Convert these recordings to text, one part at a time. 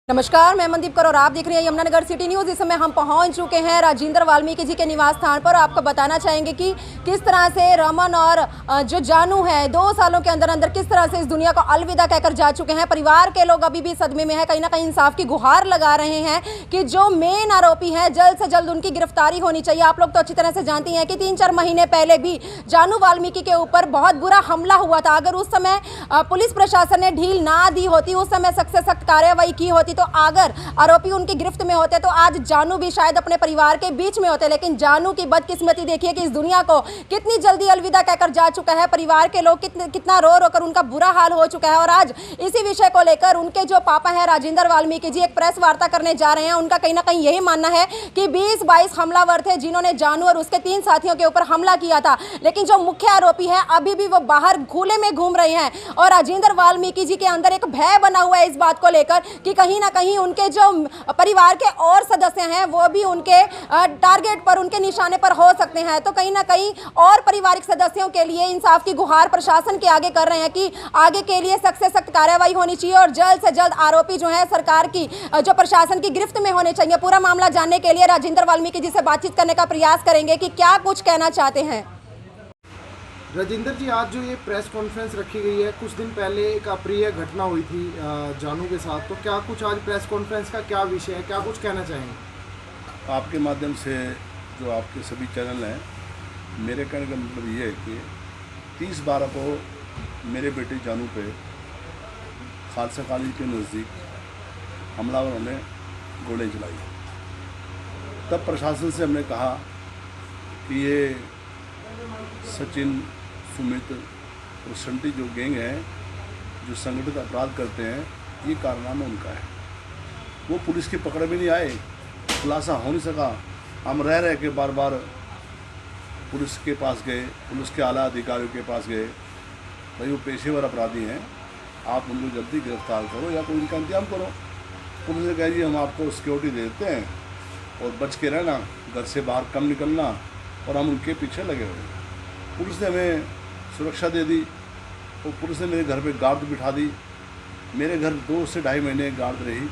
नमस्कार, मैं मनदीप कौर और आप देख रहे हैं यमुनानगर सिटी न्यूज़। इस समय हम पहुंच चुके हैं राजेंद्र वाल्मीकि जी के निवास स्थान पर। आपको बताना चाहेंगे कि किस तरह से रमन और जो जानू है 2 सालों के अंदर अंदर किस तरह से इस दुनिया को अलविदा कहकर जा चुके हैं। परिवार के लोग अभी भी सदमे में है, कहीं ना कहीं इंसाफ की गुहार लगा रहे हैं कि जो मेन आरोपी हैं जल्द से जल्द उनकी गिरफ्तारी होनी चाहिए। आप लोग तो अच्छी तरह से जानती हैं कि 3-4 महीने पहले भी जानू वाल्मीकि के ऊपर बहुत बुरा हमला हुआ था। अगर उस समय पुलिस प्रशासन ने ढील ना दी होती, उस समय सख्त से सख्त कार्रवाई की होती, तो अगर आरोपी उनकी गिरफ्त में होते तो आज जानू भी शायद अपने परिवार के बीच में होते। लेकिन जानू की बदकिस्मती देखिए कि इस दुनिया को कितनी जल्दी अलविदा कहकर जा चुका है। परिवार के लोग कितना रो रो कर उनका बुरा हाल हो चुका है। और आज इसी विषय को लेकर उनके जो पापा हैं राजेंद्र वाल्मीकि जी एक प्रेस वार्ता करने जा रहे हैं। उनका कहीं ना कहीं यही मानना है कि 20-22 हमलावर थे जिन्होंने जानू और उसके 3 साथियों के ऊपर हमला किया था, लेकिन जो मुख्य आरोपी है अभी भी वो बाहर खुले में घूम रहे हैं। और राजेंद्र वाल्मीकि जी के अंदर एक भय बना हुआ है इस बात को लेकर कि कहीं ना कहीं उनके जो परिवार के और सदस्य हैं वो भी उनके टारगेट पर, उनके निशाने पर हो सकते हैं। तो कहीं ना कहीं और पारिवारिक सदस्यों के लिए इंसाफ की गुहार प्रशासन के आगे कर रहे हैं कि आगे के लिए सख्त से सख्त कार्रवाई होनी चाहिए और जल्द से जल्द आरोपी जो है सरकार की जो प्रशासन की गिरफ्त में होने चाहिए। पूरा मामला जानने के लिए राजेंद्र वाल्मीकि जी से बातचीत करने का प्रयास करेंगे कि क्या कुछ कहना चाहते हैं। राजेंद्र जी, आज जो ये प्रेस कॉन्फ्रेंस रखी गई है, कुछ दिन पहले एक अप्रिय घटना हुई थी जानू के साथ, तो क्या कुछ आज प्रेस कॉन्फ्रेंस का क्या विषय है, क्या कुछ कहना चाहेंगे? आपके माध्यम से जो आपके सभी चैनल हैं, मेरे कहने का मतलब ये है कि 30/12 को मेरे बेटे जानू पे खालसा कॉलेज के नज़दीक हमलावरों ने गोली चलाई। तब प्रशासन से हमने कहा कि ये सचिन, सुमित और संटी जो गैंग है जो संगठित अपराध करते हैं, ये कारनामा उनका है। वो पुलिस की पकड़ में नहीं आए, खुलासा हो नहीं सका। हम रह के बार बार पुलिस के पास गए, पुलिस के आला अधिकारियों के पास गए, भाई वो पेशेवर अपराधी हैं, आप उनको जल्दी गिरफ्तार करो या कोई उनका इंतजाम करो। पुलिस ने कहा जी हम आपको सिक्योरिटी दे देते हैं और बच के रहना, घर से बाहर कम निकलना, और हम उनके पीछे लगे हुए। पुलिस ने हमें सुरक्षा दे दी और पुलिस ने मेरे घर पे गार्ड बिठा दी। मेरे घर 2 से ढाई महीने गार्ड रही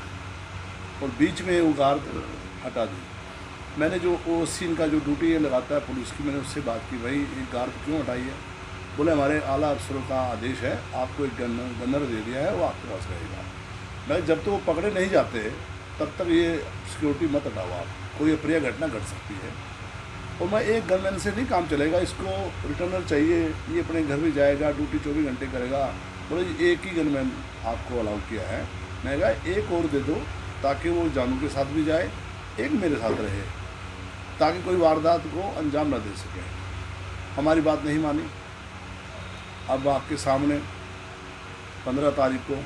और बीच में वो गार्ड हटा दी। मैंने जो वो सीन का जो ड्यूटी ये लगाता है पुलिस की, मैंने उससे बात की, भाई ये गार्ड क्यों हटाई है? बोले हमारे आला अफसरों का आदेश है, आपको एक गनर दे दिया है, वो आपके पास रहेगा। मैं जब तक वो पकड़े नहीं जाते तब तक ये सिक्योरिटी मत हटाओ आप, कोई अप्रिय घटना घट सकती है। और मैं एक गनमैन से नहीं काम चलेगा, इसको रिटर्नर चाहिए, ये अपने घर भी जाएगा, ड्यूटी 24 घंटे करेगा। बोले एक ही गनमैन आपको अलाउ किया है। मैं कहा एक और दे दो ताकि वो जानू के साथ भी जाए, एक मेरे साथ रहे, ताकि कोई वारदात को अंजाम न दे सके। हमारी बात नहीं मानी। अब आपके सामने 15 तारीख को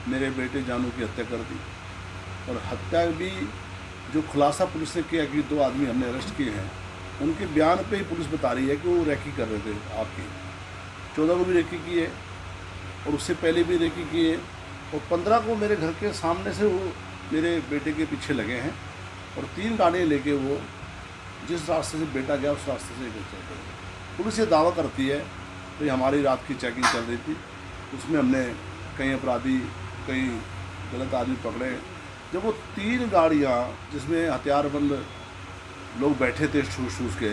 मेरे बेटे जानू की हत्या कर दी। और हत्या भी जो खुलासा पुलिस ने किया कि 2 आदमी हमने अरेस्ट किए हैं, उनके बयान पे ही पुलिस बता रही है कि वो रेकी कर रहे थे आपकी। 14 को भी रेकी की है और उससे पहले भी रेकी की है, और 15 को मेरे घर के सामने से वो मेरे बेटे के पीछे लगे हैं और 3 गाड़ियाँ लेके वो जिस रास्ते से बेटा गया उस रास्ते से लेकर चल गए। पुलिस ये दावा करती है कि हमारी रात की चेकिंग चल रही थी, उसमें हमने कई अपराधी, कई गलत आदमी पकड़े। जब वो 3 गाड़ियाँ जिसमें हथियारबंद लोग बैठे थे ठूस के,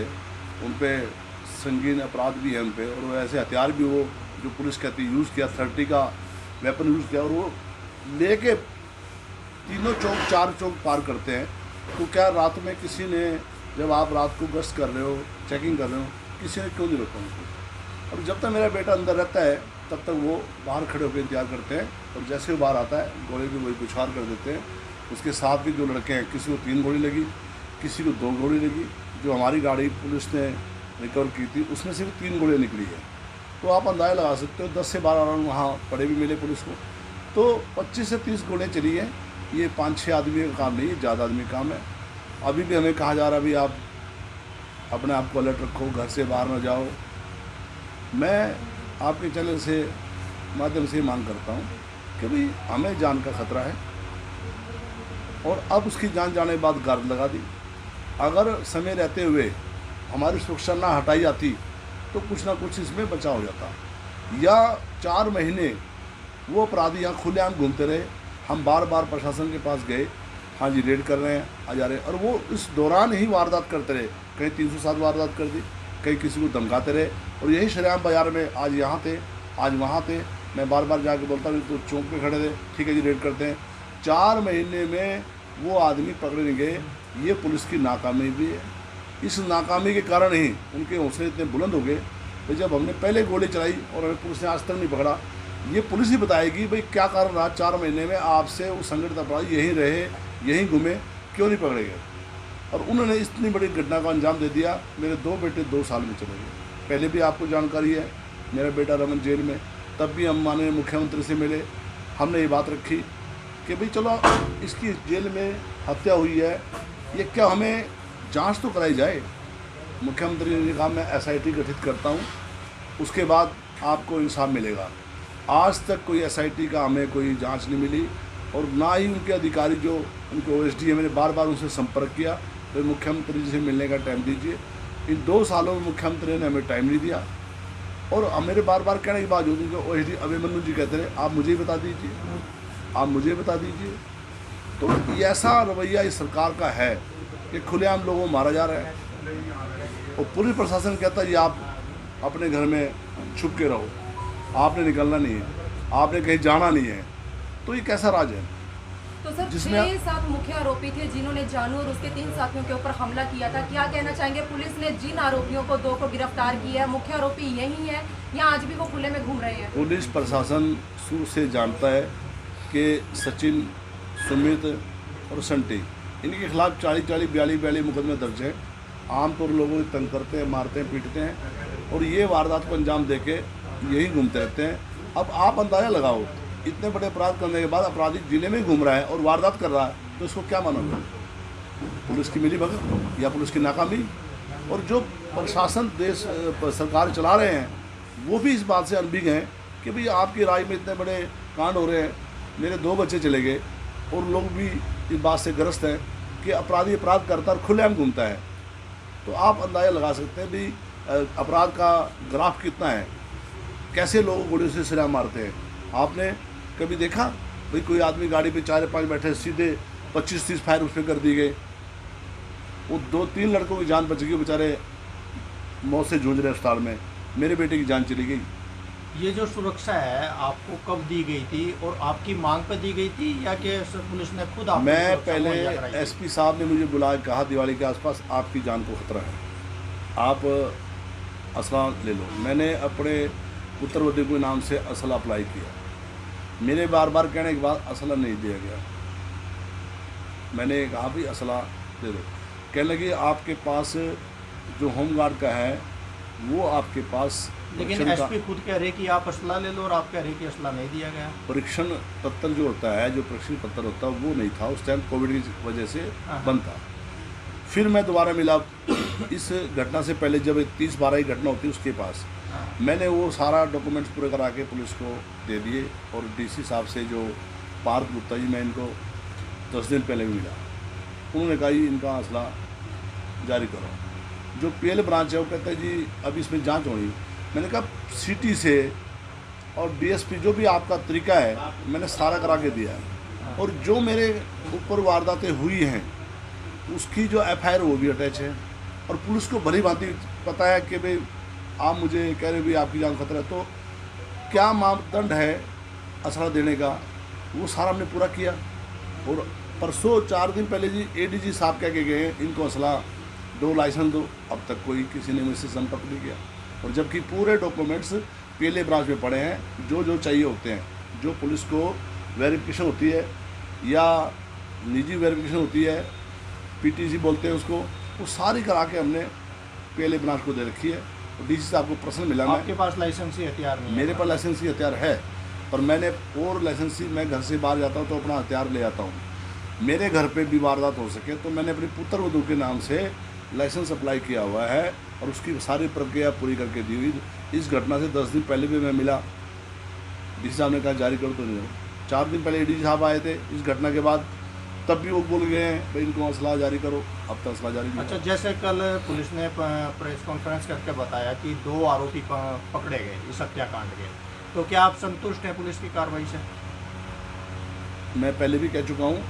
उन पर संगीन अपराध भी है उन पर, और ऐसे हथियार भी वो जो पुलिस कहती है यूज़ किया, 30 का वेपन यूज़ किया, और वो लेके 3 चौक 4 चौक पार करते हैं। तो क्या रात में किसी ने, जब आप रात को गश्त कर रहे हो, चेकिंग कर रहे हो, किसी ने क्यों नहीं रोका उनको? और जब तक मेरा बेटा अंदर रहता है तब तक वो बाहर खड़े होकर इंतजार करते हैं, और जैसे वो बाहर आता है गोली भी वही बुछार कर देते हैं। उसके साथ भी जो लड़के हैं, किसी को 3 गोली लगी, किसी को 2 गोली लगी। जो हमारी गाड़ी पुलिस ने रिकवर की थी उसमें से भी 3 गोलियाँ निकली है। तो आप अंदाज़ा लगा सकते हो 10 से 12 राउंड वहाँ पड़े भी मिले पुलिस को। तो 25 से 30 गोलियाँ चली हैं। ये 5-6 आदमी का काम नहीं है, ज़्यादा आदमी का काम है। अभी भी हमें कहा जा रहा है भी आप अपने आप को अलर्ट रखो, घर से बाहर ना जाओ। मैं आपके चैनल से माध्यम से मांग करता हूँ कि भाई हमें जान का खतरा है, और अब उसकी जान जाने के बाद गार्ड लगा दी। अगर समय रहते हुए हमारी सुरक्षा ना हटाई जाती तो कुछ ना कुछ इसमें बचाव हो जाता, या 4 महीने वो अपराधी यहाँ खुलेआम घूमते रहे, हम बार बार प्रशासन के पास गए, हाँ जी रेड कर रहे हैं, आ जा रहे हैं, और वो इस दौरान ही वारदात करते रहे। कहीं 307 वारदात कर दी, कहीं किसी को धमकाते रहे, और यही शरेआम बाज़ार में आज यहाँ थे, आज वहाँ थे। मैं बार बार जाके बोलता हूँ तो चौक पे खड़े थे, ठीक है जी रेड करते हैं। 4 महीने में वो आदमी पकड़े नहीं गए। ये पुलिस की नाकामी भी है। इस नाकामी के कारण ही उनके हौसले इतने बुलंद हो गए भाई, जब हमने पहले गोली चलाई और हमें पुलिस ने आज तक नहीं पकड़ा। ये पुलिस ही बताएगी भाई क्या कारण रहा 4 महीने में आपसे वो संगठित अपराधी यहीं रहे, यहीं घूमे, क्यों नहीं पकड़े गए। और उन्होंने इतनी बड़ी घटना को अंजाम दे दिया। मेरे 2 बेटे 2 साल में चले गए। पहले भी आपको जानकारी है, मेरा बेटा रमन जेल में, तब भी हम माननीय मुख्यमंत्री से मिले, हमने ये बात रखी कि भाई चलो इसकी जेल में हत्या हुई है, ये क्या हमें जांच तो कराई जाए। मुख्यमंत्री ने कहा मैं SIT गठित करता हूँ, उसके बाद आपको इंसाफ मिलेगा। आज तक कोई SIT का हमें कोई जांच नहीं मिली, और ना ही उनके अधिकारी जो उनको OSD है, मैंने बार बार उनसे संपर्क किया तो मुख्यमंत्री जी से मिलने का टाइम दीजिए। इन 2 सालों में मुख्यमंत्री ने हमें टाइम नहीं दिया, और मेरे बार बार कहने के बावजूद उनके OSD अभिमन्यु जी कहते रहे आप मुझे ही बता दीजिए, आप मुझे बता दीजिए। तो ये ऐसा रवैया इस सरकार का है कि खुलेआम लोगों को मारा जा रहा है, और पुलिस प्रशासन कहता है ये आप अपने घर में छुप के रहो, आपने निकलना नहीं है, आपने कहीं जाना नहीं है। तो ये कैसा राज है? तो सर जिसमें 6-7 मुख्य आरोपी थे जिन्होंने जानू और उसके 3 साथियों के ऊपर हमला किया था। क्या कहना चाहेंगे, पुलिस ने जिन आरोपियों को 2 को गिरफ्तार किया है, मुख्य आरोपी यही है या आज भी वो खुले में घूम रहे हैं? पुलिस प्रशासन शुरू से जानता है कि सचिन, सुमित और संटी, इनके खिलाफ 40-40, 42-42 मुकदमे दर्ज हैं। आमतौर लोगों को तंग करते हैं, मारते हैं, पीटते हैं, और ये वारदात को अंजाम देके यही घूमते रहते हैं। अब आप अंदाज़ा लगाओ, इतने बड़े अपराध करने के बाद अपराधी जिले में घूम रहा है और वारदात कर रहा है, तो इसको क्या मानोगे? पुलिस की मिली भगत या पुलिस की नाकामी? और जो प्रशासन देश सरकार चला रहे हैं वो भी इस बात से अनभिज्ञ हैं कि भाई आपकी राय में इतने बड़े कांड हो रहे हैं, मेरे 2 बच्चे चले गए, और लोग भी इस बात से ग्रस्त हैं कि अपराधी अपराध करता और खुलेआम घूमता है। तो आप अंदाज़ा लगा सकते हैं भी अपराध का ग्राफ कितना है, कैसे लोग गोली से सिरा मारते हैं। आपने कभी देखा भाई कोई आदमी गाड़ी पे 4-5 बैठे, सीधे 25-30 फायर उस पर कर दिए गए, वो 2-3 लड़कों की जान बच गई, बेचारे मौत से जूझ रहे अस्पताल में, मेरे बेटे की जान चली गई। ये जो सुरक्षा है आपको कब दी गई थी और आपकी मांग पर दी गई थी या कि पुलिस ने खुद आपको मैं सुरक्षा पहले मुहैया कराई थी? SP साहब ने मुझे बुलाया, कहा दिवाली के आसपास आपकी जान को खतरा है, आप असला ले लो। मैंने अपने पुत्रवधू के नाम से असला अप्लाई किया। मेरे बार बार कहने के बाद असला नहीं दिया गया। मैंने कहा भाई असला दे दो, कहने लगे आपके पास जो होमगार्ड का है वो आपके पास, लेकिन SP खुद कह रहे कि आप असला ले लो और आप कह रहे कि असला नहीं दिया गया। परीक्षण पत्र जो होता है, जो परीक्षण पत्र होता है वो नहीं था उस टाइम, कोविड की वजह से बंद था। फिर मैं दोबारा मिला इस घटना से पहले, जब 30-12 की घटना होती उसके पास, मैंने वो सारा डॉक्यूमेंट्स पूरे करा के पुलिस को दे दिए। और DC साहब से जो पार्थ गुप्ता जी, मैं इनको 10 दिन पहले मिला, उन्होंने कहा जी इनका असला जारी करो। जो PL ब्रांच है वो कहता है जी अभी इसमें जांच होनी। मैंने कहा सिटी से और DSP जो भी आपका तरीका है मैंने सारा करा के दिया है, और जो मेरे ऊपर वारदातें हुई हैं उसकी जो FIR वो भी अटैच है, और पुलिस को भली भांति पता है कि भाई आप मुझे कह रहे भी आपकी जान खतरा है, तो क्या मापदंड है असला देने का, वो सारा हमने पूरा किया। और परसों 4 दिन पहले जी ADG साहब कह के गए इनको असला दो, लाइसेंस दो, अब तक कोई किसी ने मुझसे संपर्क नहीं किया। और जबकि पूरे डॉक्यूमेंट्स PL ब्रांच में पड़े हैं, जो जो चाहिए होते हैं, जो पुलिस को वेरिफिकेशन होती है या निजी वेरिफिकेशन होती है, PTC बोलते हैं उसको, वो सारी करा के हमने PL ब्रांच को दे रखी है। और DC साहब को प्रश्न मिला, आपके पास लाइसेंसी हथियार नहीं है? मेरे पास लाइसेंसी हथियार है, पर मैंने और लाइसेंसी, मैं घर से बाहर जाता हूँ तो अपना हथियार ले आता हूँ। मेरे घर पे भी वारदात हो सके तो मैंने अपनी पुत्रवधू के नाम से लाइसेंस अप्लाई किया हुआ है और उसकी सारी प्रक्रिया पूरी करके दी हुई। इस घटना से 10 दिन पहले भी मैं मिला, DC साहब ने कहा जारी करो, तो नहीं हो। 4 दिन पहले ADG साहब आए थे इस घटना के बाद, तब भी वो बोल गए हैं भाई इनको असला जारी करो, अब तक असला जारी नहीं। अच्छा, जैसे कल पुलिस ने प्रेस कॉन्फ्रेंस करके बताया कि 2 आरोपी पकड़े गए इस हत्याकांड के, तो क्या आप संतुष्ट हैं पुलिस की कार्रवाई से? मैं पहले भी कह चुका हूँ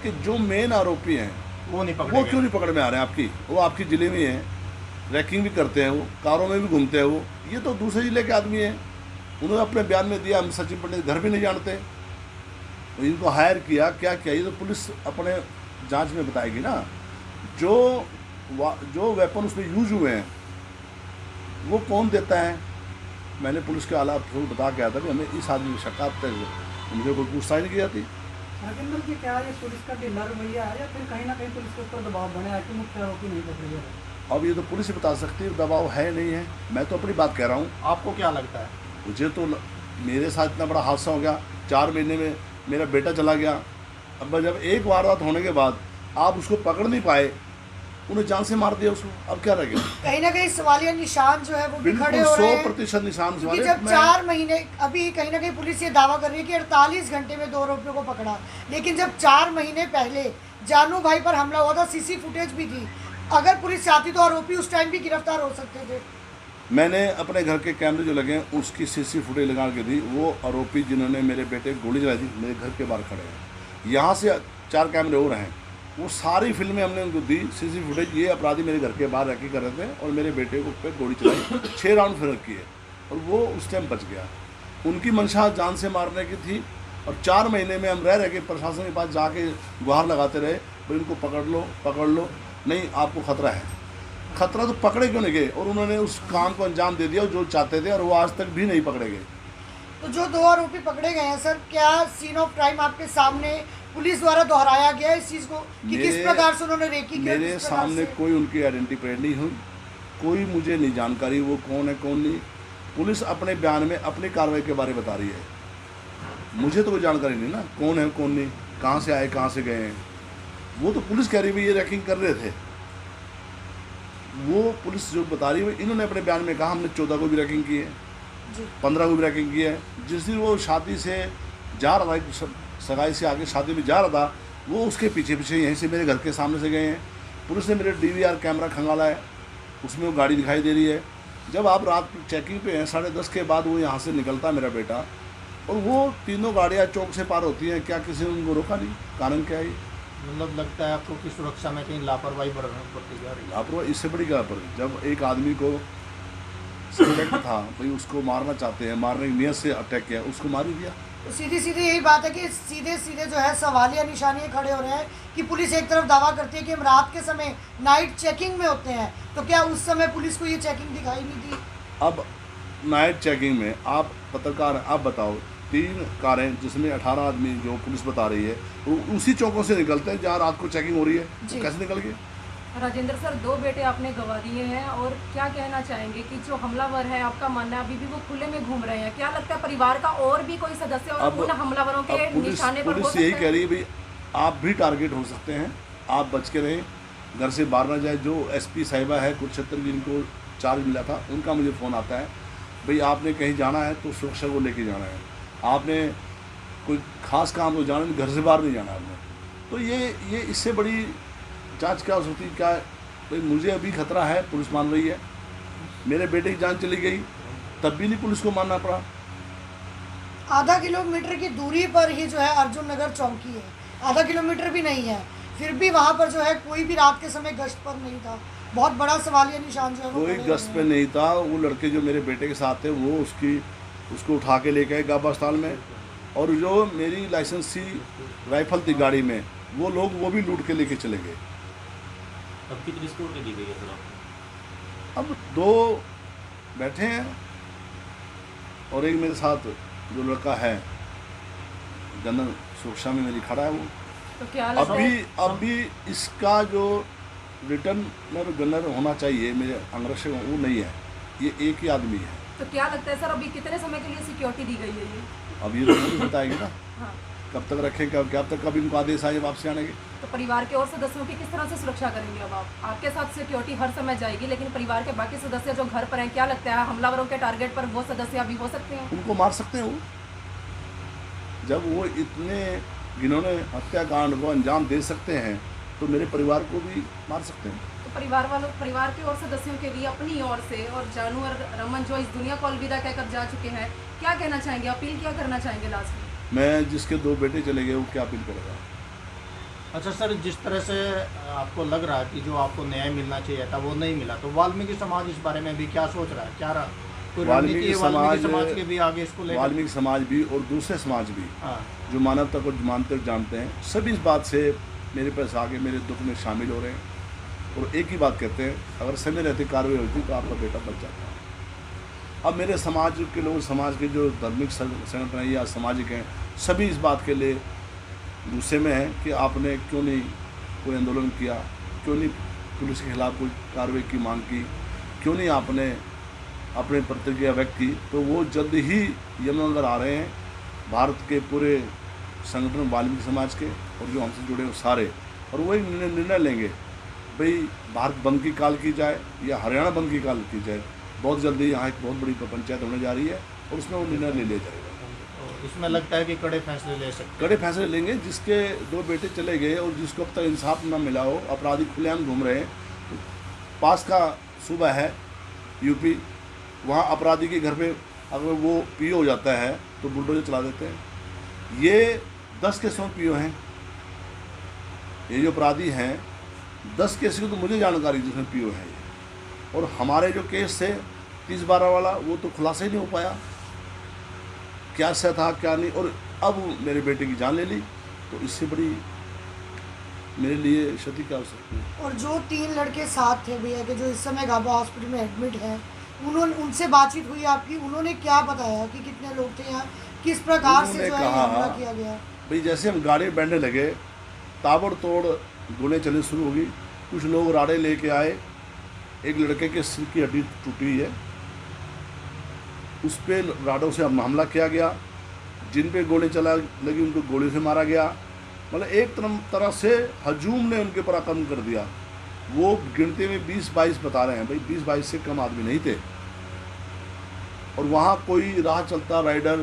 कि जो मेन आरोपी हैं वो नहीं वो पकड़े क्यों नहीं पकड़ में आ रहे हैं आपकी? वो आपकी ज़िले में हैं, रैकिंग भी करते हैं, वो कारों में भी घूमते हैं, वो ये तो दूसरे ज़िले के आदमी हैं। उन्होंने अपने बयान में दिया हम सचिन पंडित घर भी नहीं जानते, तो इनको हायर किया, क्या किया, ये तो पुलिस अपने जांच में बताएगी ना। जो वेपन उसमें यूज हुए हैं वो कौन देता है? मैंने पुलिस के आला अफसर को बता के आया था कि हमें इस आदमी की शकायत है, मुझे कोई पूछताछ नहीं की जाती। राजेंद्र जी, क्या ये पुलिस का ढीला रवैया है या फिर कहीं ना कहीं पुलिस के ऊपर दबाव बना है कि मुख्य आरोपी नहीं पकड़े गए? अब ये तो पुलिस ही बता सकती है दबाव है नहीं है, मैं तो अपनी बात कह रहा हूँ। आपको क्या लगता है? मुझे तो मेरे साथ इतना बड़ा हादसा हो गया, 4 महीने में मेरा बेटा चला गया। अब जब एक वारदात होने के बाद आप उसको पकड़ नहीं पाए, उन्हें जान से मार दिया उसको, अब क्या रह गया? कहीं ना कहीं सवालिया निशान जो है वो भी बिल्कुल खड़े हो रहे हैं 100% निशान कि सवाल जब 4 महीने, अभी कहीं ना कहीं पुलिस ये दावा कर रही है कि 48 घंटे में 2 आरोपियों को पकड़ा, लेकिन जब 4 महीने पहले जानू भाई पर हमला हुआ था, सीसी फुटेज भी थी, अगर पुलिस चाहती तो आरोपी उस टाइम भी गिरफ्तार हो सकते थे। मैंने अपने घर के कैमरे जो लगे हैं उसकी सीसी फुटेज लगा के दी। वो आरोपी जिन्होंने मेरे बेटे को गोली चलाई थी मेरे घर के बाहर खड़े हैं, यहाँ से 4 कैमरे और हैं, वो सारी फिल्में हमने उनको दी, सीसी फुटेज। ये अपराधी मेरे घर के बाहर रखी कर रहे थे और मेरे बेटे को पे गोली चलाई, 6 राउंड फिर किए और वो उस टाइम बच गया। उनकी मंशा जान से मारने की थी और 4 महीने में हम रह के प्रशासन के पास जाके गुहार लगाते रहे, भाई इनको पकड़ लो, नहीं आपको खतरा है। खतरा तो पकड़े क्यों नहीं गए? और उन्होंने उस काम को अंजाम दे दिया जो चाहते थे और वो आज तक भी नहीं पकड़े गए। तो जो 2 आरोपी पकड़े गए हैं सर, क्या सीन ऑफ क्राइम आपके सामने पुलिस द्वारा दोहराया गया इस चीज़ को कि किस प्रकार से उन्होंने रेकी की? मेरे सामने कोई उनकी आइडेंटिफाइड नहीं हुई, कोई मुझे नहीं जानकारी वो कौन है कौन नहीं। पुलिस अपने बयान में अपनी कार्रवाई के बारे में बता रही है, मुझे तो कोई जानकारी नहीं ना, कौन है कौन नहीं, कहाँ से आए कहाँ से गए हैं। वो तो पुलिस कह रही है ये रैकिंग कर रहे थे, वो पुलिस जो बता रही है। इन्होंने अपने बयान में कहा हमने 14 को भी रैकिंग की है, 15 को भी रैकिंग की है। जिस दिन वो शादी से जा रहा था, सगाई से आगे शादी में जा रहा था, वो उसके पीछे यहीं से मेरे घर के सामने से गए हैं। पुलिस ने मेरे DVR कैमरा खंगाला है, उसमें वो गाड़ी दिखाई दे रही है। जब आप रात चेकिंग पे हैं 10:30 के बाद वो यहाँ से निकलता है मेरा बेटा, और वो तीनों गाड़ियाँ चौक से पार होती हैं, क्या किसी ने उनको रोका नहीं? कारण क्या है? मतलब लगता है आपको कि सुरक्षा में कहीं लापरवाही बरती जा रही है? लापरवाही इससे बड़ी क्या पर? जब एक आदमी को सस्पेक्ट था भाई उसको मारना चाहते हैं, मारने की नीयत से अटैक किया, उसको मार ही दिया। तो सीधी यही बात है कि सीधे जो है सवालिया निशाने खड़े हो रहे हैं कि पुलिस एक तरफ दावा करती है कि हम रात के समय नाइट चेकिंग में होते हैं, तो क्या उस समय पुलिस को ये चेकिंग दिखाई नहीं दी? अब नाइट चेकिंग में आप पत्रकार, आप बताओ, 3 कारें जिसमें 18 आदमी जो पुलिस बता रही है, वो उसी चौकों से निकलते हैं जहाँ रात को चेकिंग हो रही है, तो कैसे निकल गए? राजेंद्र सर, 2 बेटे आपने गंवा दिए हैं और क्या कहना चाहेंगे कि जो हमलावर है, आपका मानना है अभी भी वो खुले में घूम रहे हैं, क्या लगता है परिवार का और भी कोई सदस्य और उन हमलावरों के निशाने पर हो पुलिस सकता यही है? कह रही है भाई आप भी टारगेट हो सकते हैं, आप बच के रहें, घर से बाहर ना जाए। जो SP साहिबा है कुरुक्षेत्र, जिनको चार्ज मिला था, उनका मुझे फ़ोन आता है, भाई आपने कहीं जाना है तो सुरक्षा को लेके जाना है, आपने कोई ख़ास काम को जाना नहीं, घर से बाहर नहीं जाना आपने। तो ये इससे बड़ी जांच क्या हो सकती है? क्या भाई मुझे अभी खतरा है, पुलिस मान रही है, मेरे बेटे की जान चली गई तब भी नहीं पुलिस को मानना पड़ा। आधा किलोमीटर की दूरी पर ही जो है अर्जुन नगर चौकी है, आधा किलोमीटर भी नहीं है, फिर भी वहाँ पर जो है कोई भी रात के समय गश्त पर नहीं था। बहुत बड़ा सवालिया निशान जो है वो कोई खड़े गश्त हुए पे हैं। नहीं था। वो लड़के जो मेरे बेटे के साथ थे वो उसको उठा के लेके गए गाबा अस्पताल में, और जो मेरी लाइसेंसी राइफल थी गाड़ी में, वो लोग वो भी लूट के लेके चले गए। अब कितनी सिक्योरिटी दी गई है सर आपको? अब 2 बैठे हैं और एक मेरे साथ जो लड़का है जनरल सुरक्षा में मेरी खड़ा है, वो तो क्या लगता है अभी इसका जो रिटर्नर गनर होना चाहिए मेरे अंगरक्षक, वो नहीं है, ये एक ही आदमी है। तो क्या लगता है सर अभी कितने समय के लिए सिक्योरिटी दी गई है ये? अब ये तो नहीं बताएगी ना हाँ, कब तक रखें, क्या तक कभी इनको आदेश आए वापसी आने के। तो परिवार के और सदस्यों की किस तरह से सुरक्षा करेंगे? अब आपके साथ सिक्योरिटी हर समय जाएगी, लेकिन परिवार के बाकी सदस्य जो घर पर हैं, क्या लगता है हमलावरों के टारगेट पर वो सदस्य अभी हो सकते हैं? उनको मार सकते हैं वो, जब वो इतने जिन्होंने हत्याकांड को अंजाम दे सकते हैं तो मेरे परिवार को भी मार सकते हैं। तो परिवार के और सदस्यों के लिए अपनी ओर से, और जानू और रमन जो इस दुनिया को अलविदा कहकर जा चुके हैं, क्या कहना चाहेंगे, अपील क्या करना चाहेंगे लास्ट में? मैं जिसके 2 बेटे चले गए वो क्या अपील करेगा। अच्छा सर, जिस तरह से आपको लग रहा है कि जो आपको न्याय मिलना चाहिए था वो नहीं मिला, तो वाल्मीकि समाज इस बारे में भी क्या सोच रहा है, क्या कोई रणनीति है वाल्मीकि समाज के भी आगे इसको लेकर? वाल्मीकि समाज भी और दूसरे समाज भी हाँ, जो मानवता को मानते और जानते हैं, सभी इस बात से मेरे पास आके मेरे दुख में शामिल हो रहे हैं और एक ही बात कहते हैं, अगर समय रहते कार्रवाई होती तो आपका बेटा बच जाता। अब मेरे समाज के लोग, समाज के जो धार्मिक संगठन हैं या सामाजिक हैं, सभी इस बात के लिए गुस्से में हैं कि आपने क्यों नहीं कोई आंदोलन किया, क्यों नहीं पुलिस के खिलाफ कोई कार्रवाई की मांग की, क्यों नहीं आपने अपने प्रतिक्रिया व्यक्त की। तो वो जल्द ही यमुनानगर आ रहे हैं, भारत के पूरे संगठन वाल्मीकि समाज के और जो हमसे जुड़े हैं सारे, और वही निर्णय लेंगे भाई भारत बंद की कॉल की जाए या हरियाणा बंद की कॉल की जाए। बहुत जल्दी यहाँ एक बहुत बड़ी पंचायत होने जा रही है और उसमें वो निर्णय ले लिया जाएगा। तो इसमें लगता है कि कड़े फैसले ले सकते हैं। कड़े फैसले लेंगे। जिसके 2 बेटे चले गए और जिसको अब तक इंसाफ न मिला हो, अपराधी खुलेआम घूम रहे हैं, पास का सूबा है यूपी, वहाँ अपराधी के घर पे अगर वो पीओ हो जाता है तो बुलडोजर चला देते हैं। ये 10 केसों में पीओ हैं, ये जो अपराधी हैं 10 केस की तो मुझे जानकारी जिसमें पीओ है। और हमारे जो केस थे 30-12 वाला, वो तो खुलासा ही नहीं हो पाया, क्या सह था क्या नहीं, और अब मेरे बेटे की जान ले ली, तो इससे बड़ी मेरे लिए क्षति क्या हो सकती है। और जो 3 लड़के साथ थे भैया के, जो इस समय गाबा हॉस्पिटल में एडमिट हैं, उनसे बातचीत हुई आपकी? उन्होंने क्या बताया कि कितने लोग थे यहाँ, किस प्रकार से जो है हमला किया गया? भाई जैसे हम गाड़ी में बैठने लगे, ताबड़तोड़ गोलियां चलनी शुरू होगी। कुछ लोग राड़े लेके आए, एक लड़के के सिर की हड्डी टूटी हुई है, उस पर राडों से हमला किया गया। जिन पे गोली चला लगी उनको गोली से मारा गया। मतलब एक तरह से हजूम ने उनके पर आक्रमण कर दिया। वो गिनती में 20-22 बता रहे हैं, भाई 20-22 से कम आदमी नहीं थे। और वहाँ कोई राह चलता राइडर,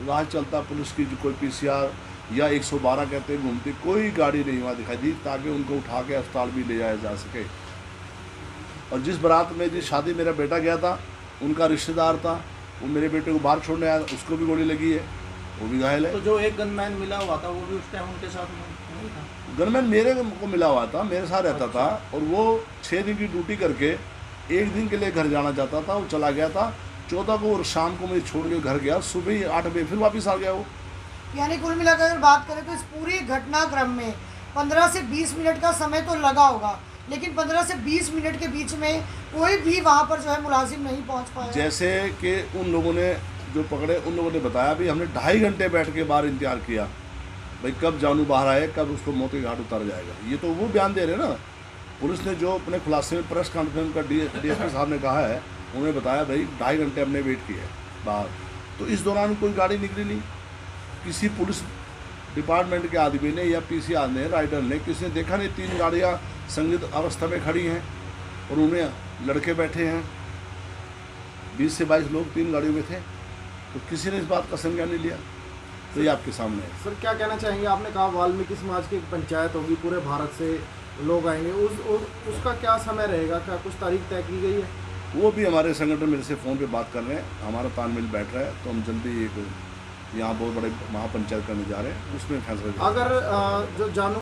राह चलता पुलिस की जो कोई पीसीआर या 112 कहते हैं घूमती, कोई गाड़ी नहीं वहाँ दिखाई दी ताकि उनको उठा के अस्पताल भी ले जाया जा सके। और जिस बारात में जिस शादी मेरा बेटा गया था, उनका रिश्तेदार था, वो मेरे बेटे को बाहर छोड़ने आया, उसको भी गोली लगी है, वो भी घायल है। तो जो एक गनमैन मिला हुआ था वो भी उस टाइम उनके साथ नहीं था? गनमैन मेरे को मिला हुआ था, मेरे साथ रहता था, और वो 6 दिन की ड्यूटी करके 1 दिन के लिए घर जाना चाहता था। वो चला गया था 14 को और शाम को मुझे छोड़ के घर गया, सुबह ही 8 बजे फिर वापस आ गया वो। यानी कुल मिलाकर अगर बात करें तो इस पूरी घटनाक्रम में 15 से 20 मिनट का समय तो लगा होगा, लेकिन 15 से 20 मिनट के बीच में कोई भी वहाँ पर जो है मुलाजिम नहीं पहुँच पाया। जैसे कि उन लोगों ने जो पकड़े, उन लोगों ने बताया भी हमने 2.5 घंटे बैठ के बाहर इंतजार किया, भाई कब जानू बाहर आए, कब उसको मौत के घाट उतारा जाएगा। ये तो वो बयान दे रहे हैं ना। पुलिस ने जो अपने खुलासे में प्रेस कॉन्फ्रेंस का डीएसपी साहब ने कहा है, उन्होंने बताया भाई 2.5 घंटे हमने वेट किया है बाहर। तो इस दौरान कोई गाड़ी निकली नहीं, किसी पुलिस डिपार्टमेंट के आदमी ने या पीसीआर ने, राइडर ने, किसी ने देखा नहीं। 3 गाड़ियाँ संदिग्ध अवस्था में खड़ी हैं और उनमें लड़के बैठे हैं, 20 से 22 लोग 3 गाड़ियों में थे, तो किसी ने इस बात का संज्ञान नहीं लिया। तो ये आपके सामने है। सर क्या कहना चाहेंगे, आपने कहा वाल्मीकि समाज की एक पंचायत होगी, पूरे भारत से लोग आएंगे, उसका क्या समय रहेगा, क्या कुछ तारीख तय की गई है? वो भी हमारे संगठन मेरे से फ़ोन पे बात कर रहे हैं, हमारा तालमेल बैठ रहा है, तो हम जल्दी एक यहाँ बहुत बड़े महापंचायत करने जा रहे हैं, उसमें फैसला। अगर जो जानू